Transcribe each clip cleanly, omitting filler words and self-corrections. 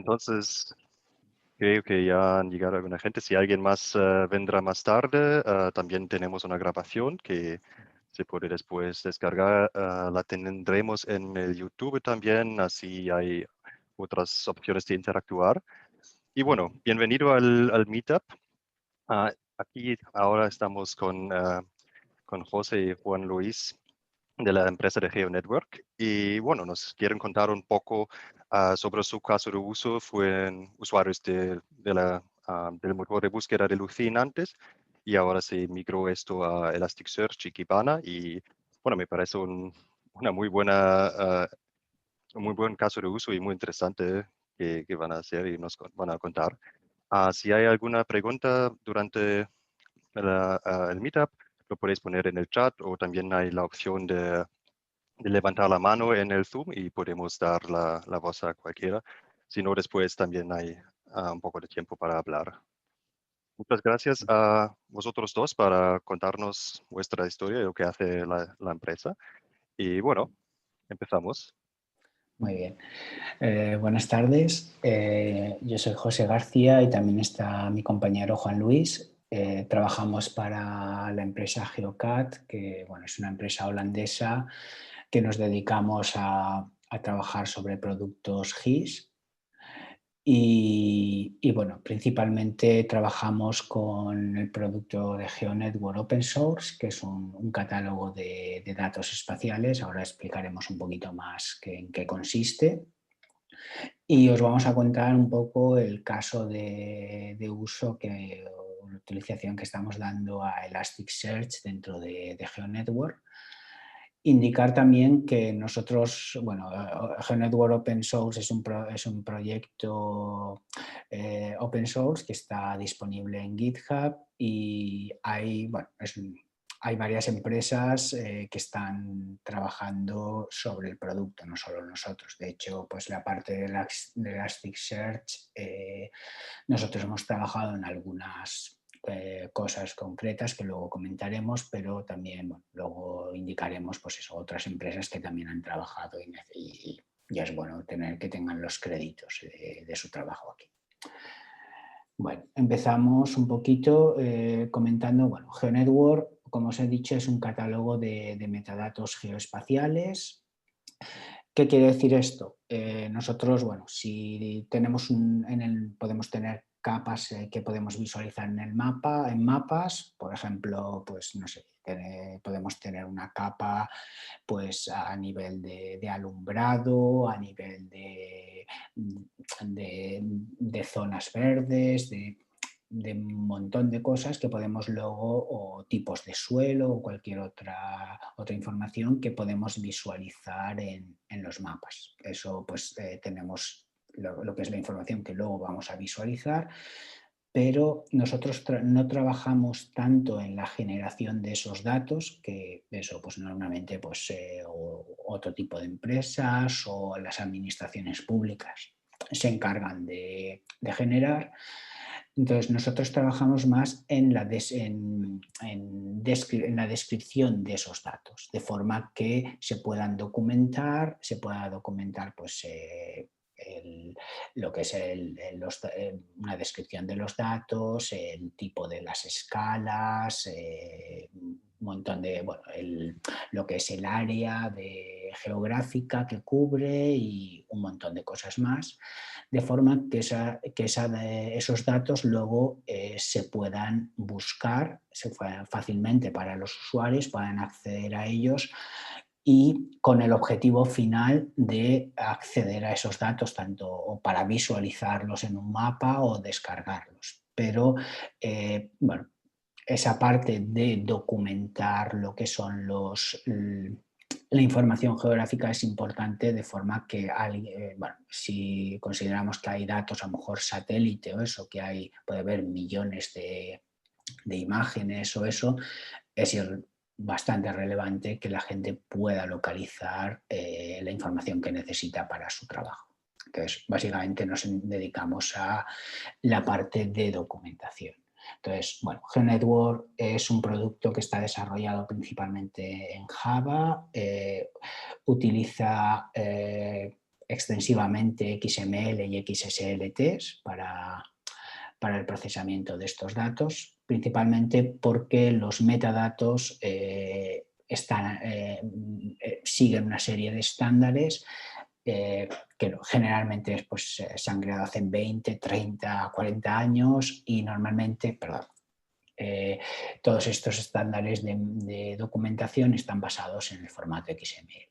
Entonces, creo que ya han llegado alguna gente. Si alguien más vendrá más tarde, también tenemos una grabación que se puede después descargar. La tendremos en el YouTube también, así hay otras opciones de interactuar. Y bueno, bienvenido al Meetup. Aquí ahora estamos con José y Juan Luis de la empresa de GeoNetwork. Y bueno, nos quieren contar un poco sobre su caso de uso. Fueron usuarios del motor de búsqueda de Lucene antes y ahora se migró esto a Elasticsearch y Kibana. Y bueno, me parece una un muy buen caso de uso y muy interesante que van a hacer y nos van a contar. Si hay alguna pregunta durante el meetup, lo podéis poner en el chat o también hay la opción de levantar la mano en el Zoom y podemos dar la voz a cualquiera. Si no, después también hay un poco de tiempo para hablar. Muchas gracias a vosotros dos para contarnos vuestra historia y lo que hace la empresa. Y bueno, empezamos. Muy bien. Buenas tardes. Yo soy José García y también está mi compañero Juan Luis. Trabajamos para la empresa Geocat, que bueno, es una empresa holandesa que nos dedicamos a trabajar sobre productos GIS. Bueno, principalmente trabajamos con el producto de GeoNetwork Open Source, que es un catálogo de datos espaciales. Ahora explicaremos un poquito más en qué consiste. Y os vamos a contar un poco el caso de uso o la utilización que estamos dando a Elasticsearch dentro de GeoNetwork. Indicar también que nosotros, bueno, GeoNetwork Open Source es un proyecto open source que está disponible en GitHub y hay varias empresas que están trabajando sobre el producto, no solo nosotros. De hecho, pues la parte de Elasticsearch, nosotros hemos trabajado en algunas cosas concretas que luego comentaremos, pero también luego indicaremos pues eso, otras empresas que también han trabajado y es bueno que tengan los créditos de su trabajo aquí. Bueno, empezamos un poquito comentando, bueno, GeoNetwork, como os he dicho, es un catálogo de metadatos geoespaciales. ¿Qué quiere decir esto? Nosotros, bueno, si tenemos podemos tener capas que podemos visualizar en mapas, por ejemplo, pues no sé, podemos tener una capa pues a nivel de alumbrado, a nivel de zonas verdes, de un montón de cosas que podemos luego, o tipos de suelo o cualquier otra información que podemos visualizar en los mapas. Eso pues tenemos lo que es la información que luego vamos a visualizar, pero nosotros no trabajamos tanto en la generación de esos datos, que eso pues normalmente pues, otro tipo de empresas o las administraciones públicas se encargan de generar. Entonces, nosotros trabajamos más en la descripción de esos datos, de forma que se pueda documentar pues, lo que es una descripción de los datos, el tipo de las escalas, un montón de, bueno, lo que es el área geográfica que cubre y un montón de cosas más, de forma que esos datos luego se puedan buscar fácilmente para los usuarios, puedan acceder a ellos y con el objetivo final de acceder a esos datos tanto o para visualizarlos en un mapa o descargarlos. Pero, bueno, esa parte de documentar lo que son la información geográfica es importante, de forma que bueno, si consideramos que hay datos, a lo mejor satélite o eso, que puede haber millones de imágenes o eso, es bastante relevante que la gente pueda localizar la información que necesita para su trabajo. Entonces, básicamente nos dedicamos a la parte de documentación. Entonces, bueno, GeoNetwork es un producto que está desarrollado principalmente en Java, utiliza extensivamente XML y XSLTs para el procesamiento de estos datos, principalmente porque los metadatos siguen una serie de estándares que generalmente pues, se han creado hace 20, 30, 40 años y normalmente, todos estos estándares de documentación están basados en el formato XML.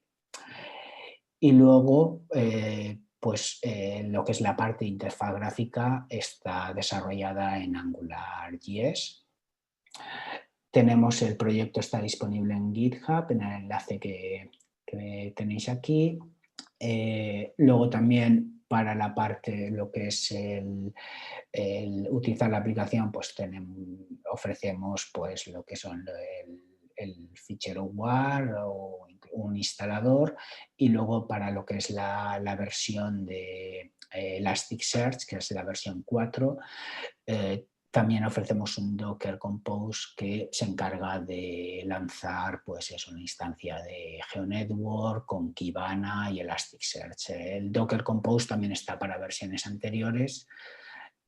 Y luego, lo que es la parte de interfaz gráfica está desarrollada en AngularJS. Tenemos el proyecto, está disponible en GitHub, en el enlace que tenéis aquí. Luego también para la parte, lo que es el utilizar la aplicación, pues ofrecemos pues lo que son el fichero WAR o un instalador, y luego para lo que es la versión de Elasticsearch, que es la versión 4, también ofrecemos un Docker Compose que se encarga de lanzar pues una instancia de GeoNetwork con Kibana y Elasticsearch. El Docker Compose también está para versiones anteriores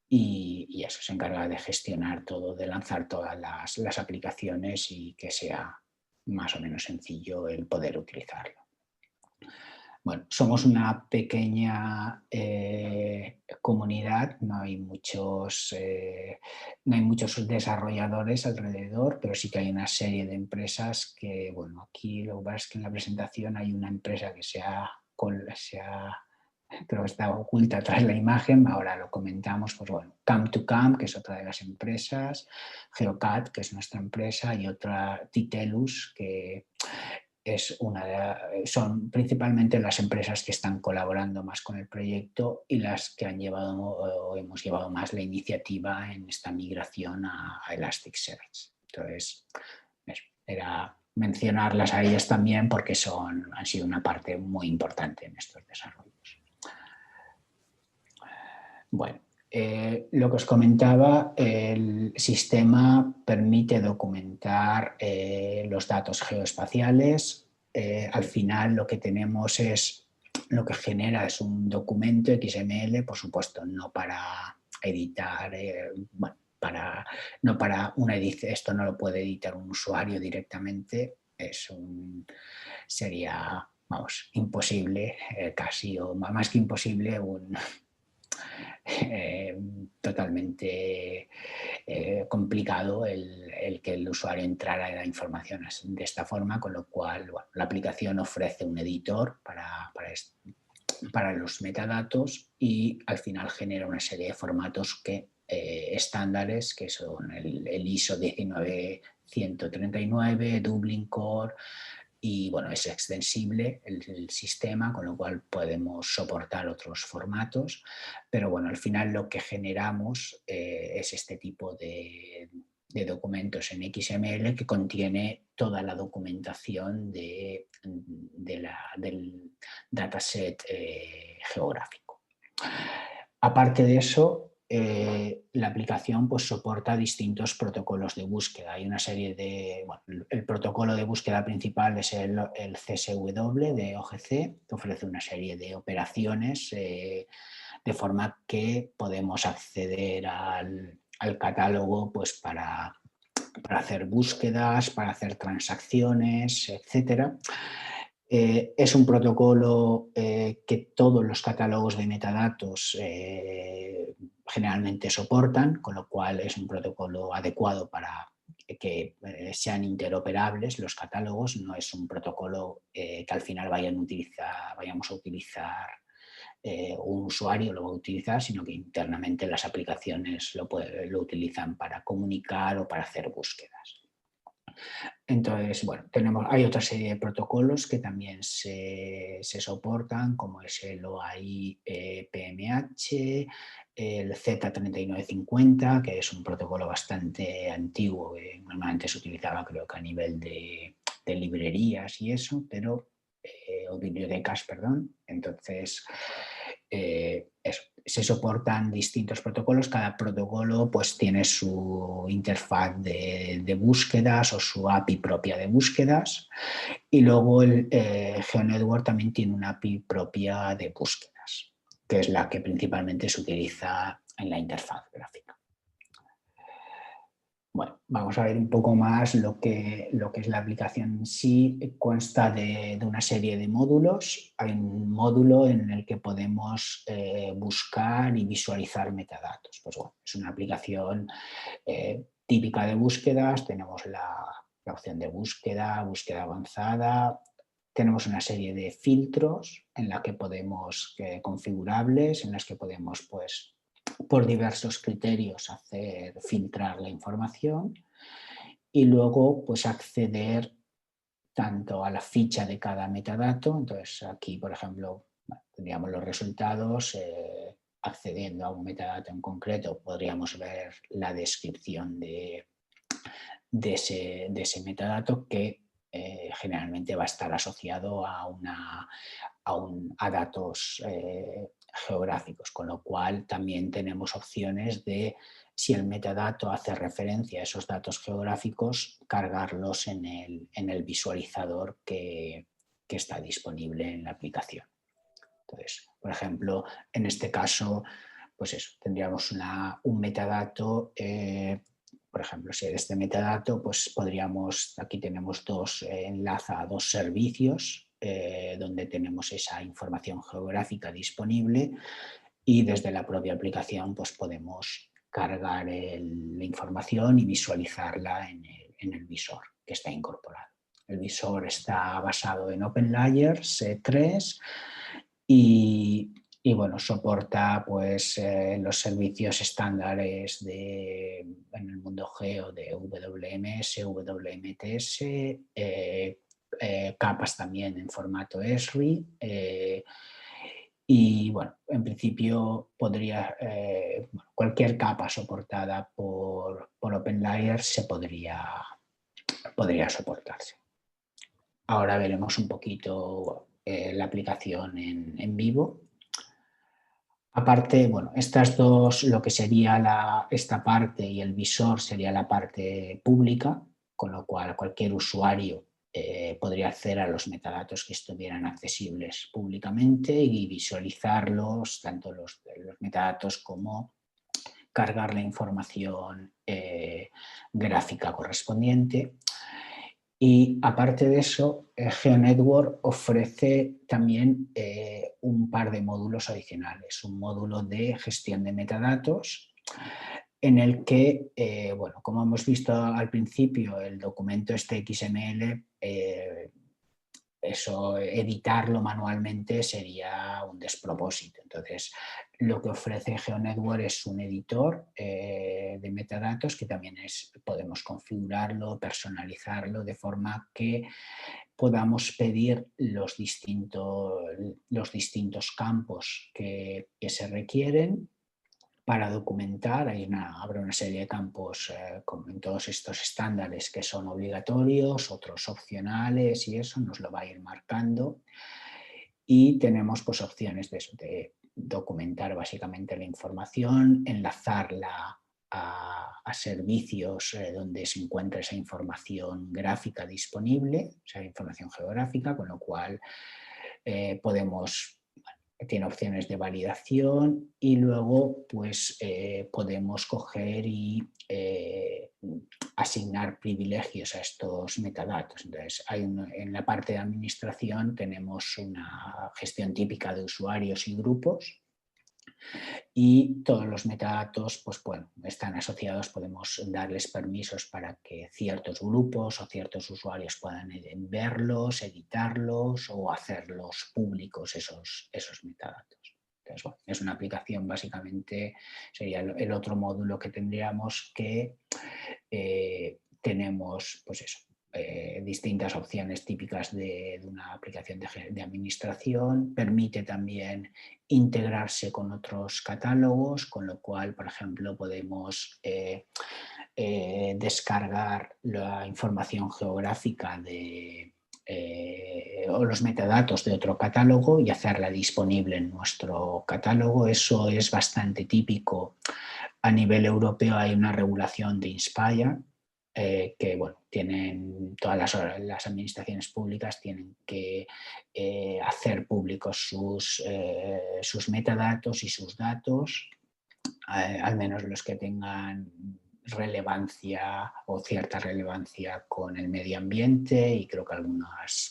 y eso se encarga de gestionar todo, de lanzar todas las aplicaciones y que sea más o menos sencillo el poder utilizarlo. Bueno, somos una pequeña comunidad, no hay muchos desarrolladores alrededor, pero sí que hay una serie de empresas que, bueno, aquí lo que pasa es que en la presentación hay una empresa que creo que está oculta tras la imagen, ahora lo comentamos, pues bueno, Cam2Cam, que es otra de las empresas, Geocat, que es nuestra empresa, y otra Titelus, que son principalmente las empresas que están colaborando más con el proyecto y las que hemos llevado más la iniciativa en esta migración a Elasticsearch. Entonces, era mencionarlas a ellas también porque han sido una parte muy importante en estos desarrollos. Bueno, lo que os comentaba, el sistema permite documentar los datos geoespaciales. Al final lo que genera es un documento XML, por supuesto, no para editar, esto no lo puede editar un usuario directamente, sería, vamos, imposible, casi, o más que imposible, totalmente complicado el que el usuario entrara en la información de esta forma, con lo cual, bueno, la aplicación ofrece un editor para los metadatos y al final genera una serie de formatos estándares, que son el ISO 19139, Dublin Core, y bueno, es extensible el sistema, con lo cual podemos soportar otros formatos, pero bueno, al final lo que generamos es este tipo de documentos en XML que contiene toda la documentación del dataset geográfico. Aparte de eso, la aplicación pues, soporta distintos protocolos de búsqueda. Hay una serie el protocolo de búsqueda principal es el CSW de OGC, que ofrece una serie de operaciones de forma que podemos acceder al catálogo pues, para hacer búsquedas, para hacer transacciones, etc. Es un protocolo que todos los catálogos de metadatos generalmente soportan, con lo cual es un protocolo adecuado para que sean interoperables los catálogos. No es un protocolo que al final vayamos a utilizar un usuario lo va a utilizar, sino que internamente las aplicaciones lo utilizan para comunicar o para hacer búsquedas. Entonces, bueno, hay otra serie de protocolos que también se soportan, como es el OAI PMH, el Z3950, que es un protocolo bastante antiguo, que normalmente se utilizaba creo que a nivel de librerías y eso, o bibliotecas, perdón. Entonces, se soportan distintos protocolos, cada protocolo pues tiene su interfaz de búsquedas o su API propia de búsquedas, y luego el GeoNetwork también tiene una API propia de búsquedas, que es la que principalmente se utiliza en la interfaz gráfica. Bueno, vamos a ver un poco más lo que es la aplicación en sí. Consta de una serie de módulos. Hay un módulo en el que podemos buscar y visualizar metadatos. Pues bueno, es una aplicación típica de búsquedas. Tenemos la opción de búsqueda, búsqueda avanzada. Tenemos una serie de filtros en la que podemos, configurables, en las que podemos, pues, por diversos criterios filtrar la información, y luego pues acceder tanto a la ficha de cada metadato. Entonces aquí, por ejemplo, tendríamos los resultados. Accediendo a un metadato en concreto podríamos ver la descripción de ese metadato, que generalmente va a estar asociado a datos geográficos, con lo cual también tenemos opciones de, si el metadato hace referencia a esos datos geográficos, cargarlos en el visualizador que está disponible en la aplicación. Entonces, por ejemplo, en este caso, pues eso, tendríamos un metadato. Por ejemplo, si de este metadato, pues podríamos, aquí tenemos enlaza a dos servicios donde tenemos esa información geográfica disponible, y desde la propia aplicación pues podemos cargar la información y visualizarla en el visor que está incorporado. El visor está basado en OpenLayers 3 y bueno, soporta pues los servicios estándares en el mundo geo de WMS, WMTS, capas también en formato ESRI, y bueno, en principio cualquier capa soportada por OpenLayers podría soportarse. Ahora veremos un poquito la aplicación en vivo. Aparte, bueno, estas dos, lo que sería esta parte y el visor, sería la parte pública, con lo cual cualquier usuario podría acceder a los metadatos que estuvieran accesibles públicamente y visualizarlos, tanto los metadatos como cargar la información gráfica correspondiente. Y aparte de eso, GeoNetwork ofrece también un par de módulos adicionales. Un módulo de gestión de metadatos, en el que, bueno, como hemos visto al principio, el documento este XML, eso, editarlo manualmente sería un despropósito. Entonces, lo que ofrece GeoNetwork es un editor de metadatos que también podemos configurarlo, personalizarlo, de forma que podamos pedir los distintos campos que se requieren para documentar. Habrá una serie de campos, como en todos estos estándares, que son obligatorios, otros opcionales, y eso nos lo va a ir marcando. Y tenemos pues opciones de documentar básicamente la información, enlazarla a servicios donde se encuentra esa información gráfica disponible, o sea, información geográfica, con lo cual tiene opciones de validación, y luego pues podemos coger y asignar privilegios a estos metadatos. Entonces, en la parte de administración tenemos una gestión típica de usuarios y grupos, y todos los metadatos pues, bueno, están asociados. Podemos darles permisos para que ciertos grupos o ciertos usuarios puedan verlos, editarlos o hacerlos públicos esos metadatos. Entonces, bueno, es una aplicación, básicamente sería el otro módulo que tendríamos, que tenemos pues eso, distintas opciones típicas de una aplicación de administración. Permite también integrarse con otros catálogos, con lo cual, por ejemplo, podemos descargar la información geográfica o los metadatos de otro catálogo y hacerla disponible en nuestro catálogo. Eso es bastante típico. A nivel europeo hay una regulación de INSPIRE que bueno, tienen todas las administraciones públicas tienen que hacer públicos sus metadatos y sus datos, al menos los que tengan relevancia o cierta relevancia con el medio ambiente, y creo que algunos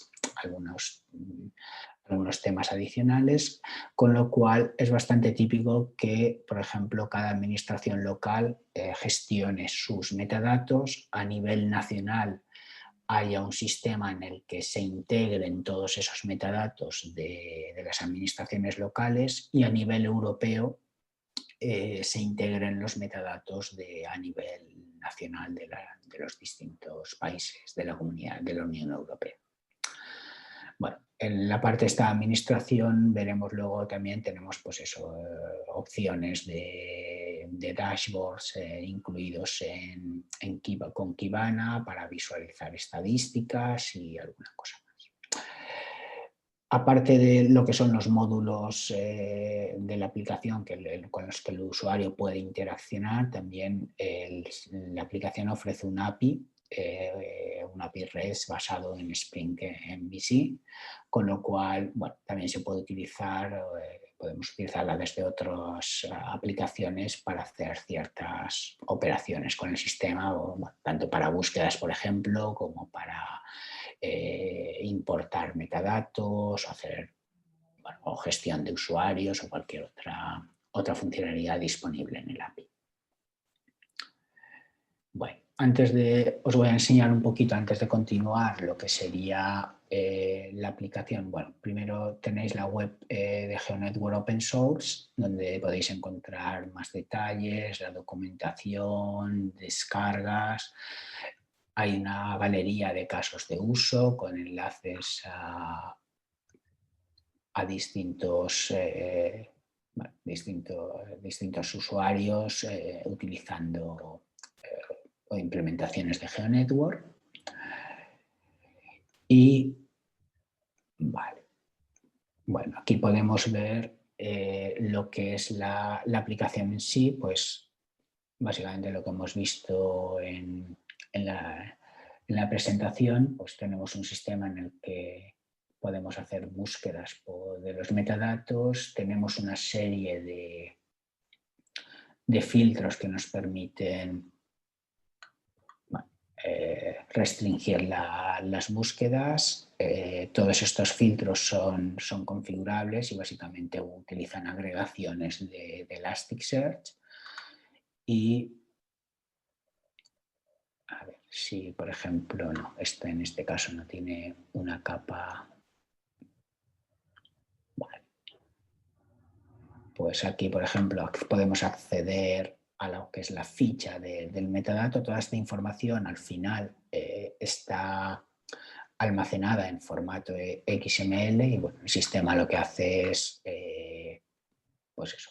temas adicionales, con lo cual es bastante típico que, por ejemplo, cada administración local gestione sus metadatos. A nivel nacional haya un sistema en el que se integren todos esos metadatos de las administraciones locales, y a nivel europeo se integren los metadatos a nivel nacional de los distintos países de la comunidad de la Unión Europea. Bueno, en la parte de esta administración veremos luego también, tenemos pues eso, opciones de dashboards incluidos con Kibana para visualizar estadísticas y alguna cosa más. Aparte de lo que son los módulos de la aplicación con los que el usuario puede interaccionar, también la aplicación ofrece un API REST basado en Spring MVC, con lo cual bueno, también se puede utilizar, podemos utilizarla desde otras aplicaciones para hacer ciertas operaciones con el sistema, bueno, tanto para búsquedas, por ejemplo, como para importar metadatos, hacer o gestión de usuarios o cualquier otra funcionalidad disponible en el API. Bueno, os voy a enseñar un poquito, antes de continuar, lo que sería la aplicación. Bueno, primero tenéis la web de GeoNetwork Open Source, donde podéis encontrar más detalles, la documentación, descargas. Hay una galería de casos de uso con enlaces a distintos usuarios utilizando o implementaciones de GeoNetwork. Y vale, bueno, aquí podemos ver lo que es la aplicación en sí, pues básicamente lo que hemos visto en la presentación. Pues tenemos un sistema en el que podemos hacer búsquedas de los metadatos, tenemos una serie de filtros que nos permiten restringir las búsquedas. Todos estos filtros son configurables y básicamente utilizan agregaciones de Elasticsearch. Y a ver si, por ejemplo, no, en este caso no tiene una capa. Vale. Pues aquí, por ejemplo, podemos acceder a lo que es la ficha del metadato. Toda esta información al final está almacenada en formato XML y bueno, el sistema lo que hace es pues eso,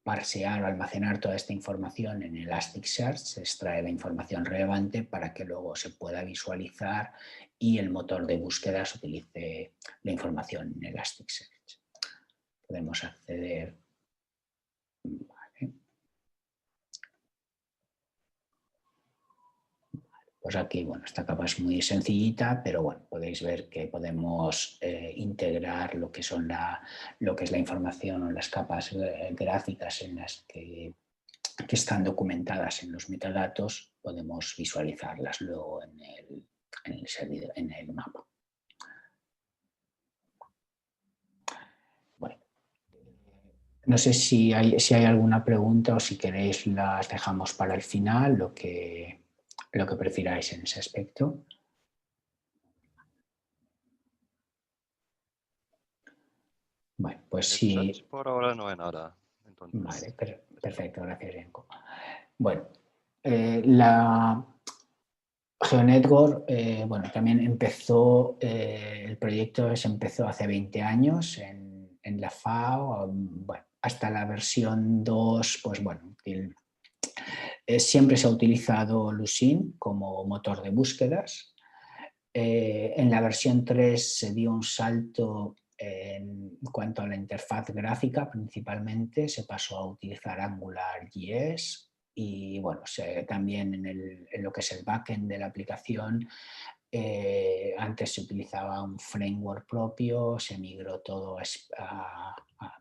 parsear o almacenar toda esta información en Elasticsearch, se extrae la información relevante para que luego se pueda visualizar y el motor de búsquedas utilice la información en Elasticsearch. Podemos acceder. Vale. Pues aquí, bueno, esta capa es muy sencillita, pero bueno, podéis ver que podemos integrar lo que es la información o las capas gráficas en las que están documentadas en los metadatos. Podemos visualizarlas luego en el servidor, en el mapa. Bueno, no sé si hay alguna pregunta o si queréis las dejamos para el final, lo que prefiráis en ese aspecto. Bueno, pues sí. Por ahora no hay nada. Entonces, vale, perfecto, gracias, Yanko. Bueno, la GeoNetwork, bueno, también empezó, el proyecto se empezó hace 20 años en la FAO, bueno, hasta la versión 2, pues bueno, siempre se ha utilizado Lucene como motor de búsquedas. En la versión 3 se dio un salto en cuanto a la interfaz gráfica, principalmente se pasó a utilizar AngularJS y bueno, también en lo que es el backend de la aplicación. Antes se utilizaba un framework propio, se migró todo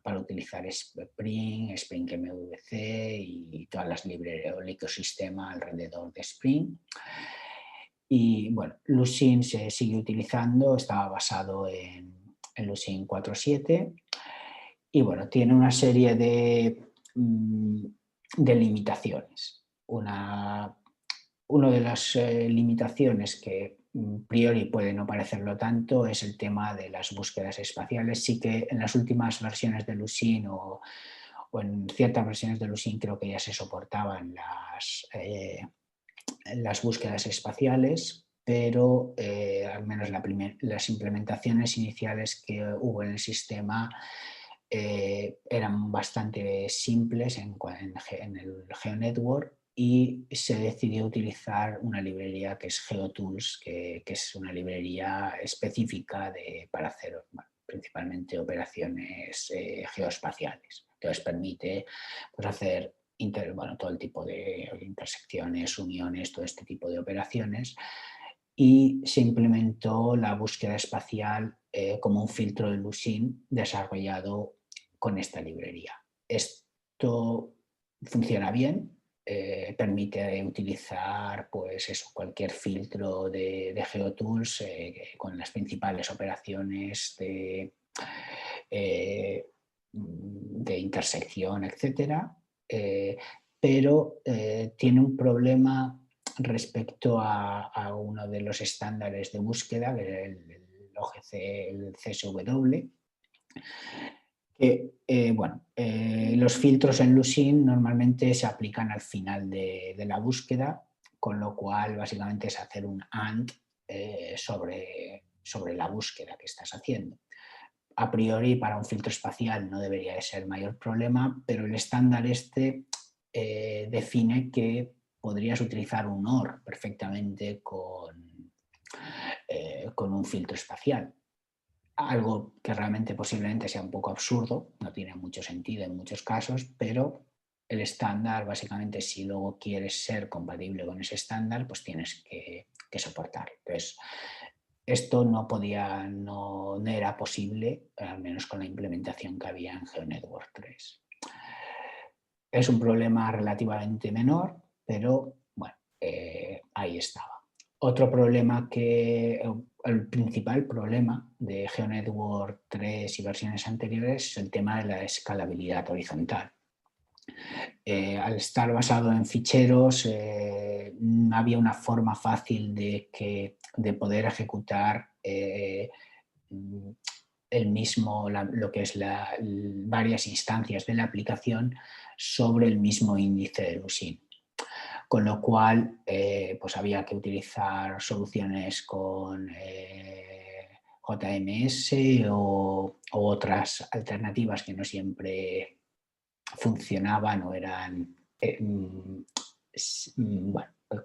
para utilizar Spring MVC y todas las librerías, el ecosistema alrededor de Spring. Y bueno, Lucene se sigue utilizando, estaba basado en Lucene 4.7 y bueno, tiene una serie de limitaciones. Una de las limitaciones que a priori puede no parecerlo tanto es el tema de las búsquedas espaciales. Sí que en las últimas versiones de Lucene o en ciertas versiones de Lucene creo que ya se soportaban las búsquedas espaciales, pero al menos las implementaciones iniciales que hubo en el sistema eran bastante simples en el GeoNetwork y se decidió utilizar una librería que es GeoTools, que es una librería específica para hacer principalmente operaciones geoespaciales. Entonces permite pues, hacer todo el tipo de intersecciones, uniones, todo este tipo de operaciones. Y se implementó la búsqueda espacial como un filtro de Lucene desarrollado con esta librería. Esto funciona bien, permite utilizar pues eso, cualquier filtro de GeoTools con las principales operaciones de intersección, etcétera, pero tiene un problema respecto a uno de los estándares de búsqueda, el OGC, el CSW, que los filtros en Lucene normalmente se aplican al final de la búsqueda, con lo cual básicamente es hacer un AND sobre la búsqueda que estás haciendo. A priori para un filtro espacial no debería de ser mayor problema, pero el estándar define que podrías utilizar un OR perfectamente con un filtro espacial. Algo que realmente posiblemente sea un poco absurdo, no tiene mucho sentido en muchos casos, pero el estándar básicamente si luego quieres ser compatible con ese estándar, pues tienes que soportarlo. Entonces, esto no era posible, al menos con la implementación que había en GeoNetwork 3. Es un problema relativamente menor, pero bueno, ahí estaba. Otro problema el principal problema de GeoNetwork 3 y versiones anteriores es el tema de la escalabilidad horizontal. Al estar basado en ficheros, no había una forma fácil de poder ejecutar lo que es varias instancias de la aplicación sobre el mismo índice de Lucene. Con lo cual, pues había que utilizar soluciones con JMS o otras alternativas que no siempre funcionaban o eran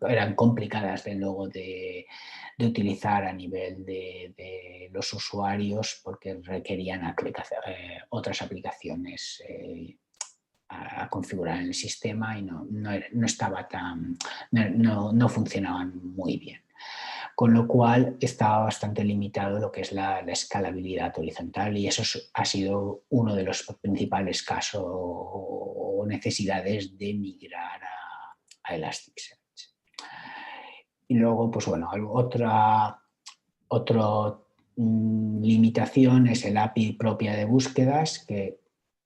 eran complicadas de luego de utilizar a nivel de los usuarios porque requerían otras aplicaciones a configurar en el sistema y no funcionaban muy bien. Con lo cual estaba bastante limitado lo que es la escalabilidad horizontal y eso ha sido uno de los principales casos o necesidades de migrar a Elasticsearch. Y luego, pues bueno, otra limitación es el API propia de búsquedas, que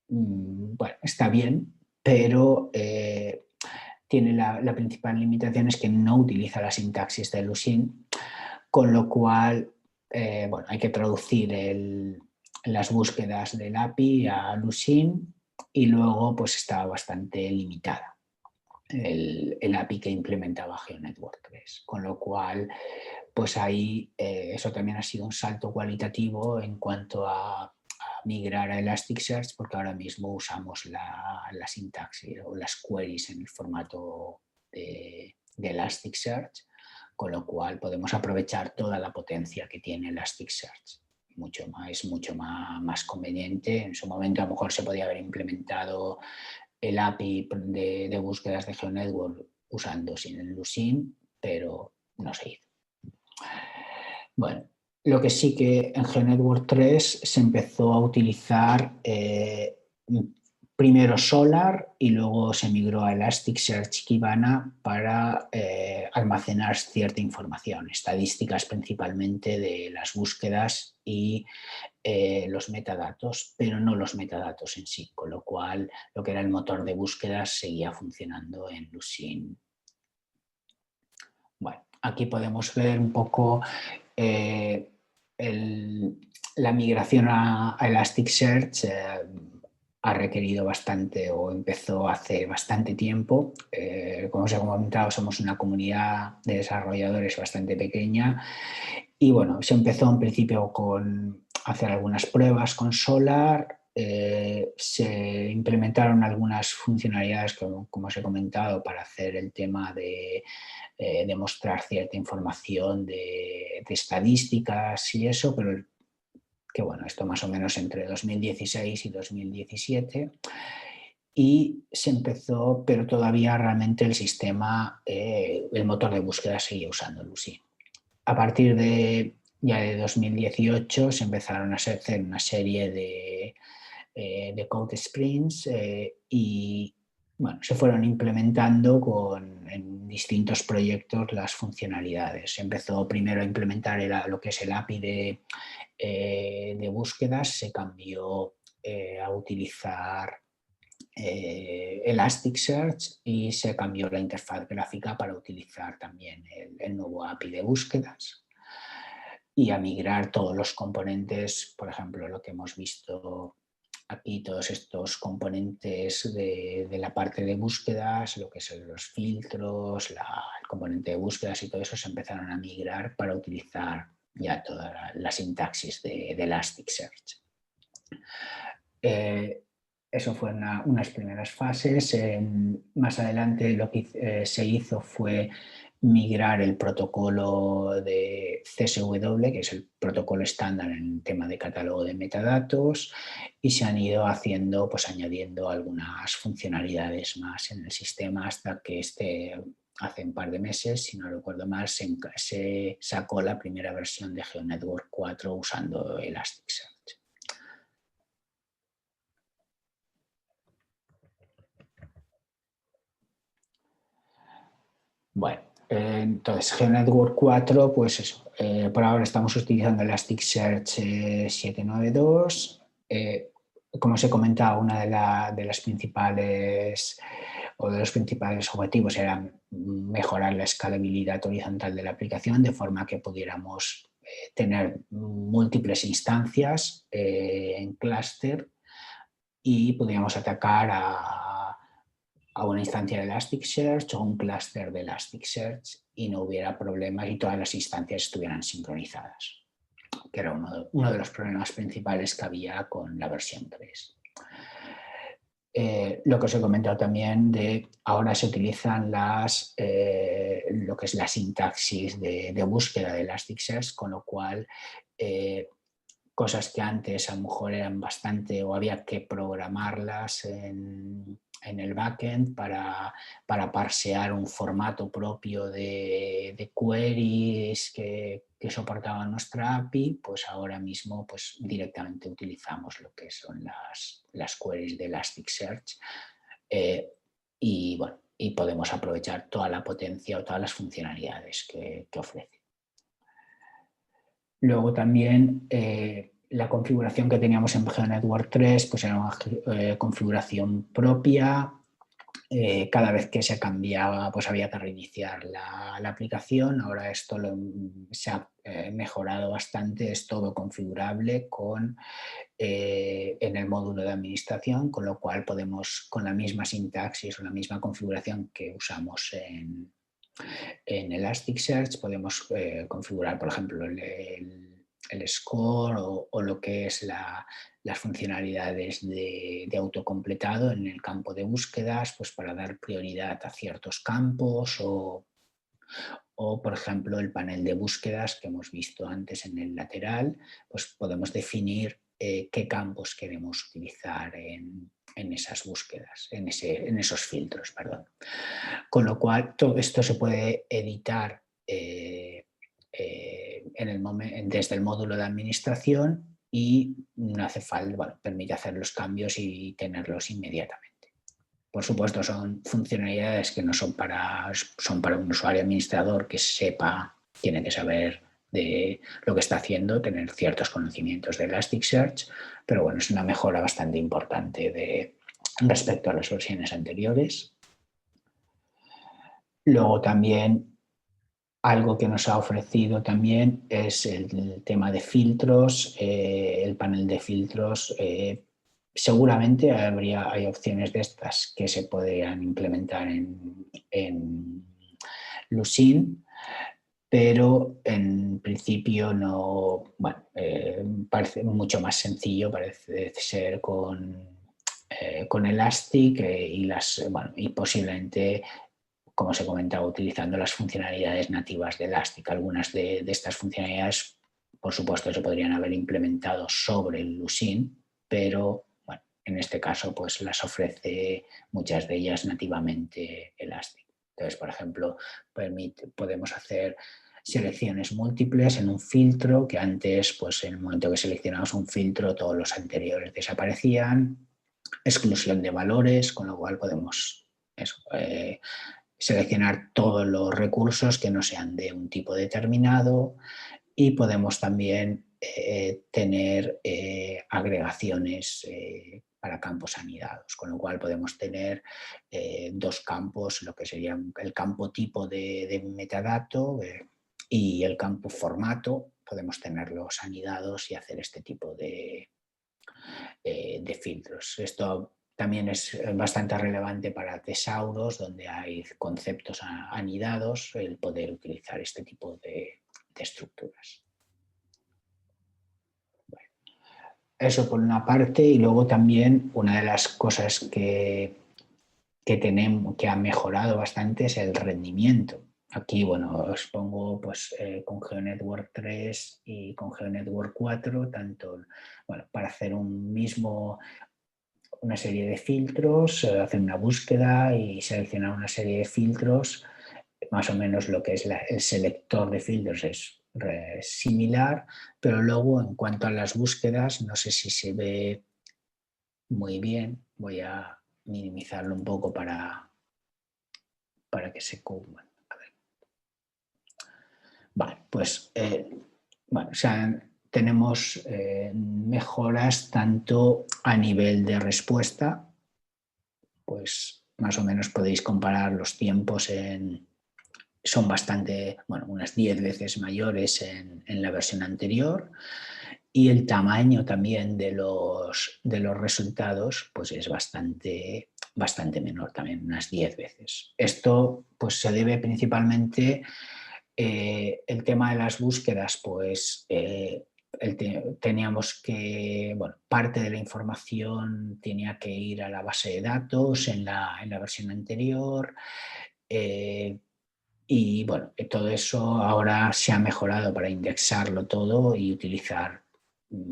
bueno, está bien, pero tiene la principal limitación es que no utiliza la sintaxis de Lucene, con lo cual bueno, hay que traducir las búsquedas del API a Lucene y luego pues está bastante limitada el API que implementaba GeoNetwork 3, con lo cual pues ahí eso también ha sido un salto cualitativo en cuanto a migrar a Elasticsearch, porque ahora mismo usamos la sintaxis o las queries en el formato de Elasticsearch, con lo cual podemos aprovechar toda la potencia que tiene Elasticsearch. Es mucho más conveniente. En su momento a lo mejor se podía haber implementado el API de búsquedas de GeoNetwork usando sin el Lucene, pero no se hizo. Bueno, lo que sí que en GeoNetwork 3 se empezó a utilizar primero Solar y luego se migró a Elasticsearch Kibana para almacenar cierta información, estadísticas principalmente de las búsquedas y los metadatos, pero no los metadatos en sí, con lo cual lo que era el motor de búsquedas seguía funcionando en Lucene. Bueno, aquí podemos ver un poco la migración a Elasticsearch. Ha requerido bastante o empezó hace bastante tiempo. Como os he comentado, somos una comunidad de desarrolladores bastante pequeña y bueno, se empezó en principio con hacer algunas pruebas con Solar. Se implementaron algunas funcionalidades, como os he comentado, para hacer el tema de demostrar cierta información de estadísticas y eso, pero que bueno, esto más o menos entre 2016 y 2017 y se empezó, pero todavía realmente el sistema, el motor de búsqueda seguía usando Lucene. A partir ya de 2018 se empezaron a hacer una serie de code sprints y bueno, se fueron implementando en distintos proyectos las funcionalidades. Se empezó primero a implementar lo que es el API de búsquedas, se cambió a utilizar Elasticsearch y se cambió la interfaz gráfica para utilizar también el nuevo API de búsquedas y a migrar todos los componentes, por ejemplo, lo que hemos visto aquí, todos estos componentes de la parte de búsquedas, lo que son los filtros, el componente de búsquedas y todo eso se empezaron a migrar para utilizar ya toda la sintaxis de Elasticsearch. Eso fue unas primeras fases. Más adelante lo que se hizo fue migrar el protocolo de CSW, que es el protocolo estándar en tema de catálogo de metadatos, y se han ido haciendo, pues añadiendo algunas funcionalidades más en el sistema hasta que hace un par de meses, si no recuerdo mal, se sacó la primera versión de GeoNetwork 4 usando Elasticsearch. Bueno, entonces GeoNetwork 4, pues eso, por ahora estamos utilizando Elasticsearch 792. Como os he comentado, una de las principales o de los principales objetivos era mejorar la escalabilidad horizontal de la aplicación de forma que pudiéramos tener múltiples instancias en clúster y pudiéramos atacar a una instancia de Elasticsearch o un clúster de Elasticsearch y no hubiera problemas y todas las instancias estuvieran sincronizadas, que era uno de los problemas principales que había con la versión 3. Lo que os he comentado también ahora se utilizan lo que es la sintaxis de búsqueda de Elasticsearch, con lo cual cosas que antes a lo mejor eran bastante o había que programarlas en el backend para parsear un formato propio de queries que soportaban nuestra API, pues ahora mismo pues directamente utilizamos lo que son las queries de Elasticsearch y bueno, y podemos aprovechar toda la potencia o todas las funcionalidades que ofrece. Luego también la configuración que teníamos en GeoNetwork 3 pues era una configuración propia. Cada vez que se cambiaba pues había que reiniciar la aplicación. Ahora esto se ha mejorado bastante, es todo configurable en el módulo de administración, con lo cual podemos con la misma sintaxis o la misma configuración que usamos en Elasticsearch podemos configurar, por ejemplo, el score o lo que es las funcionalidades de autocompletado en el campo de búsquedas, pues para dar prioridad a ciertos campos o O, por ejemplo, el panel de búsquedas que hemos visto antes en el lateral, pues podemos definir qué campos queremos utilizar en esas búsquedas, en esos filtros, perdón. Con lo cual, todo esto se puede editar desde el módulo de administración y no hace falta, bueno, permite hacer los cambios y tenerlos inmediatamente. Por supuesto, son funcionalidades que no son para un usuario administrador que tiene que saber de lo que está haciendo, tener ciertos conocimientos de Elasticsearch, pero bueno, es una mejora bastante importante respecto a las versiones anteriores. Luego también algo que nos ha ofrecido también es el tema de filtros, el panel de filtros. Seguramente hay opciones de estas que se podrían implementar en Lucene, pero en principio no, bueno, parece mucho más sencillo, parece ser con Elastic y posiblemente, como se comentaba, utilizando las funcionalidades nativas de Elastic. Algunas de estas funcionalidades, por supuesto, se podrían haber implementado sobre el Lucene, pero bueno, en este caso pues las ofrece muchas de ellas nativamente Elastic. Entonces, por ejemplo, podemos hacer selecciones múltiples en un filtro que antes, pues en el momento que seleccionamos un filtro, todos los anteriores desaparecían. Exclusión de valores, con lo cual podemos seleccionar todos los recursos que no sean de un tipo determinado y podemos también tener agregaciones para campos anidados, con lo cual podemos tener dos campos, lo que sería el campo tipo de metadato y el campo formato. Podemos tenerlos anidados y hacer este tipo de filtros. Esto también es bastante relevante para tesauros, donde hay conceptos anidados, el poder utilizar este tipo de estructuras. Bueno, eso por una parte, y luego también una de las cosas que ha mejorado bastante es el rendimiento. Aquí, bueno, os pongo pues, con GeoNetwork 3 y con GeoNetwork 4, tanto para hacer una serie de filtros, hacer una búsqueda y seleccionar una serie de filtros. Más o menos lo que es el selector de filtros es similar, pero luego en cuanto a las búsquedas, no sé si se ve muy bien. Voy a minimizarlo un poco para que se cubra. Vale, pues o sea, tenemos mejoras tanto a nivel de respuesta, pues más o menos podéis comparar los tiempos son bastante, unas 10 veces mayores en la versión anterior, y el tamaño también de los resultados pues es bastante menor, también unas 10 veces. Esto pues se debe principalmente el tema de las búsquedas, pues teníamos que, parte de la información tenía que ir a la base de datos en la versión anterior. Y todo eso ahora se ha mejorado para indexarlo todo y utilizar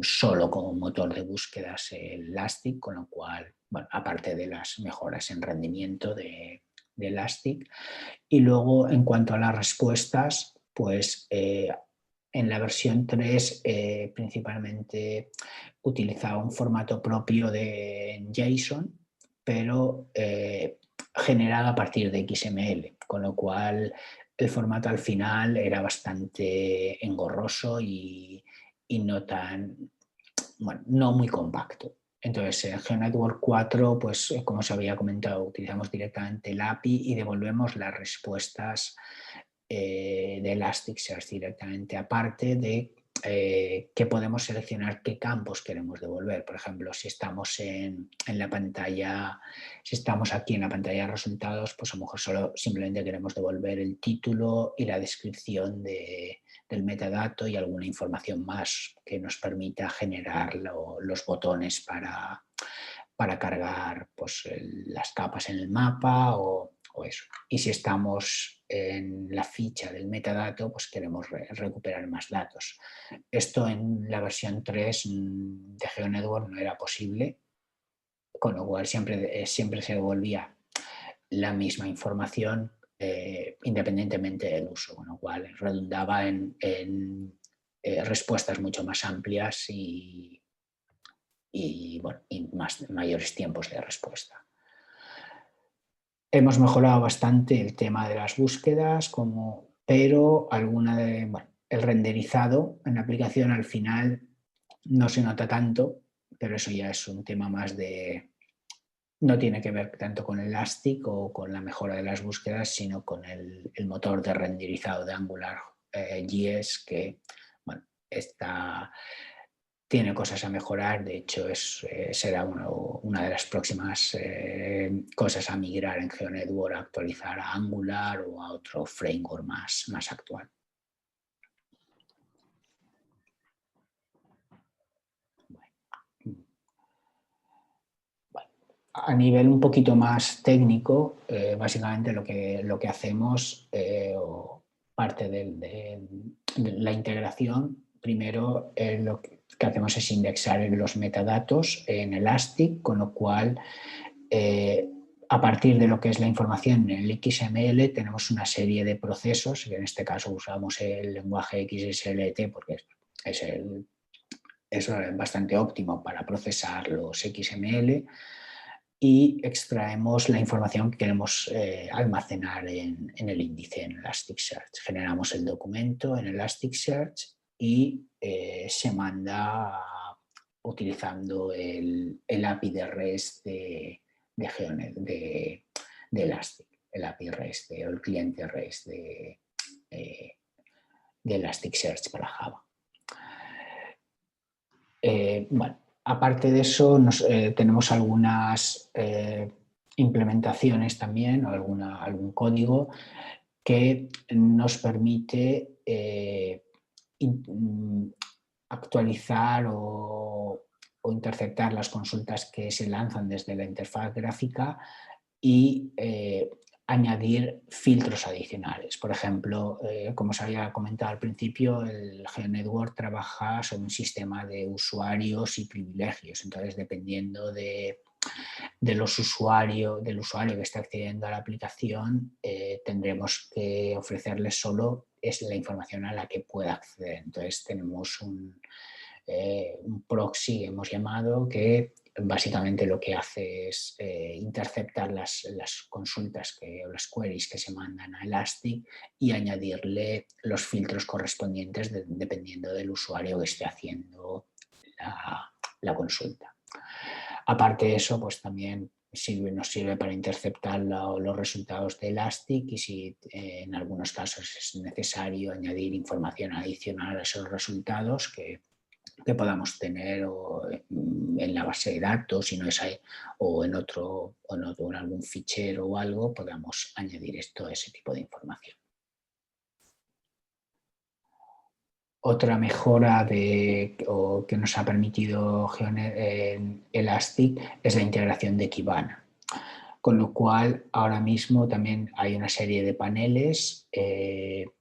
solo como motor de búsquedas el Elastic, con lo cual, aparte de las mejoras en rendimiento de Elastic. Y luego, en cuanto a las respuestas, pues en la versión 3 principalmente utilizaba un formato propio de JSON, pero generado a partir de XML, con lo cual el formato al final era bastante engorroso y no no muy compacto. Entonces, en GeoNetwork 4, pues como os había comentado, utilizamos directamente el API y devolvemos las respuestas de Elasticsearch directamente, aparte de que podemos seleccionar qué campos queremos devolver. Por ejemplo, si estamos en la pantalla, si estamos aquí en la pantalla de resultados, pues a lo mejor solo simplemente queremos devolver el título y la descripción del metadato y alguna información más que nos permita generar los botones para cargar pues, las capas en el mapa o eso. Y si estamos en la ficha del metadato, pues queremos recuperar más datos. Esto en la versión 3 de GeoNetwork no era posible, con lo cual siempre se devolvía la misma información independientemente del uso, con lo cual redundaba en respuestas mucho más amplias y mayores tiempos de respuesta. Hemos mejorado bastante el tema de las búsquedas, pero el renderizado en la aplicación al final no se nota tanto, pero eso ya es un tema más no tiene que ver tanto con Elastic o con la mejora de las búsquedas, sino con el motor de renderizado de AngularJS que tiene cosas a mejorar. De hecho, será una de las próximas cosas a migrar en GeoNetwork, a actualizar a Angular o a otro framework más actual. A nivel un poquito más técnico, básicamente lo que hacemos, o parte de la integración, primero lo que hacemos es indexar los metadatos en Elastic, con lo cual a partir de lo que es la información en el XML tenemos una serie de procesos, y en este caso usamos el lenguaje XSLT porque es bastante óptimo para procesar los XML, y extraemos la información que queremos almacenar en el índice, en Elasticsearch. Generamos el documento en Elasticsearch y se manda utilizando el API de REST de Elastic, el API REST o el cliente REST de Elasticsearch para Java. Aparte de eso, tenemos algunas implementaciones también, o algún código que nos permite actualizar o interceptar las consultas que se lanzan desde la interfaz gráfica y añadir filtros adicionales. Por ejemplo, como os había comentado al principio, el GeoNetwork trabaja sobre un sistema de usuarios y privilegios. Entonces, dependiendo del usuario que está accediendo a la aplicación, tendremos que ofrecerle solo la información a la que pueda acceder. Entonces, tenemos un proxy, hemos llamado, que básicamente lo que hace es interceptar las consultas o las queries que se mandan a Elastic y añadirle los filtros correspondientes dependiendo del usuario que esté haciendo la consulta. Aparte de eso, pues también nos sirve para interceptar los resultados de Elastic, y si en algunos casos es necesario añadir información adicional a esos resultados que podamos tener en la base de datos, si no es ahí, o en algún fichero o algo, podamos añadir ese tipo de información. Otra mejora que nos ha permitido Elastic es la integración de Kibana, con lo cual ahora mismo también hay una serie de paneles de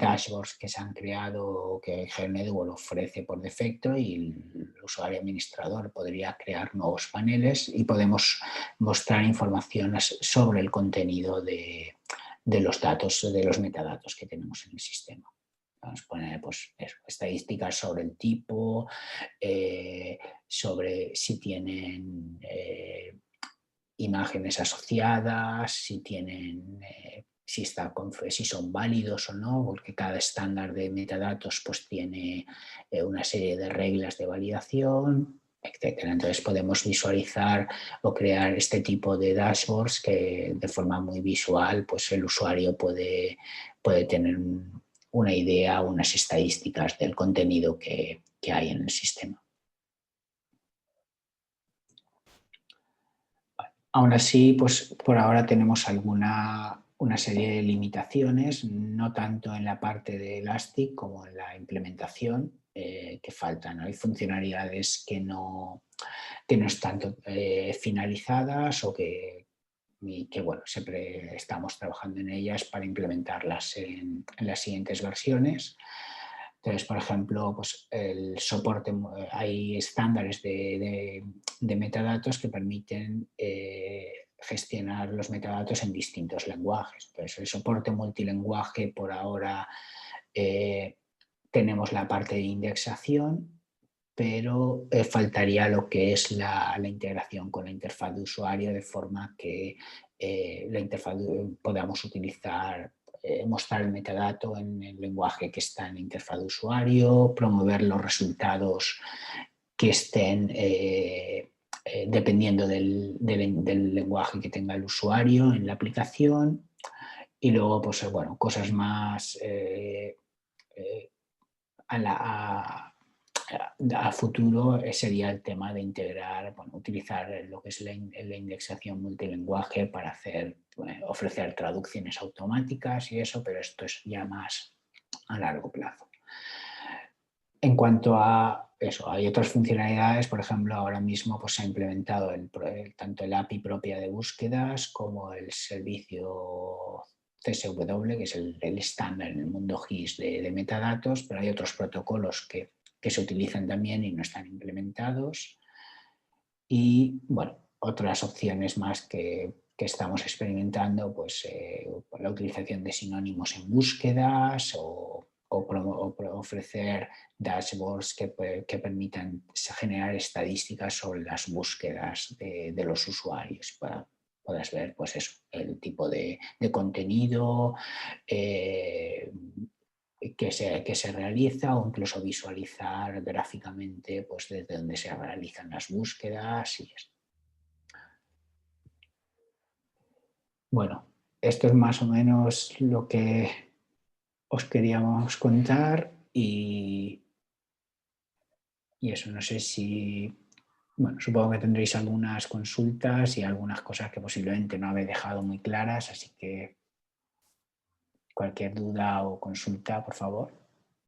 dashboards que se han creado, que GeoNetwork ofrece por defecto, y el usuario administrador podría crear nuevos paneles y podemos mostrar información sobre el contenido de los datos, de los metadatos que tenemos en el sistema. Vamos a poner estadísticas sobre el tipo, sobre si tienen imágenes asociadas, si son válidos o no, porque cada estándar de metadatos pues tiene una serie de reglas de validación, etc. Entonces podemos visualizar o crear este tipo de dashboards que de forma muy visual pues el usuario puede tener una idea, unas estadísticas del contenido que hay en el sistema. Aún así, pues por ahora tenemos una serie de limitaciones, no tanto en la parte de Elastic como en la implementación, que faltan. Hay funcionalidades que no están finalizadas o que y que bueno, siempre estamos trabajando en ellas para implementarlas en las siguientes versiones. Entonces, por ejemplo, pues el soporte, hay estándares de metadatos que permiten gestionar los metadatos en distintos lenguajes. Entonces, el soporte multilenguaje por ahora tenemos la parte de indexación, pero faltaría lo que es la integración con la interfaz de usuario, de forma que la interfaz podamos utilizar, mostrar el metadato en el lenguaje que está en la interfaz de usuario, promover los resultados que estén dependiendo del lenguaje que tenga el usuario en la aplicación. Y luego, pues bueno, cosas más a futuro sería el tema de integrar, bueno, utilizar lo que es la indexación multilingüe para ofrecer traducciones automáticas y eso, pero esto es ya más a largo plazo. En cuanto a eso, hay otras funcionalidades, por ejemplo, ahora mismo pues, se ha implementado tanto el API propia de búsquedas como el servicio CSW, que es el estándar en el mundo GIS de metadatos, pero hay otros protocolos que se utilizan también y no están implementados. Y, bueno, otras opciones más que estamos experimentando, pues la utilización de sinónimos en búsquedas o ofrecer dashboards que permitan generar estadísticas sobre las búsquedas de los usuarios para puedas ver pues eso, el tipo de contenido que se realiza, o incluso visualizar gráficamente pues, desde donde se realizan las búsquedas y esto. Bueno, esto es más o menos lo que os queríamos contar y eso, no sé si, bueno, supongo que tendréis algunas consultas y algunas cosas que posiblemente no habéis dejado muy claras, así que cualquier duda o consulta, por favor.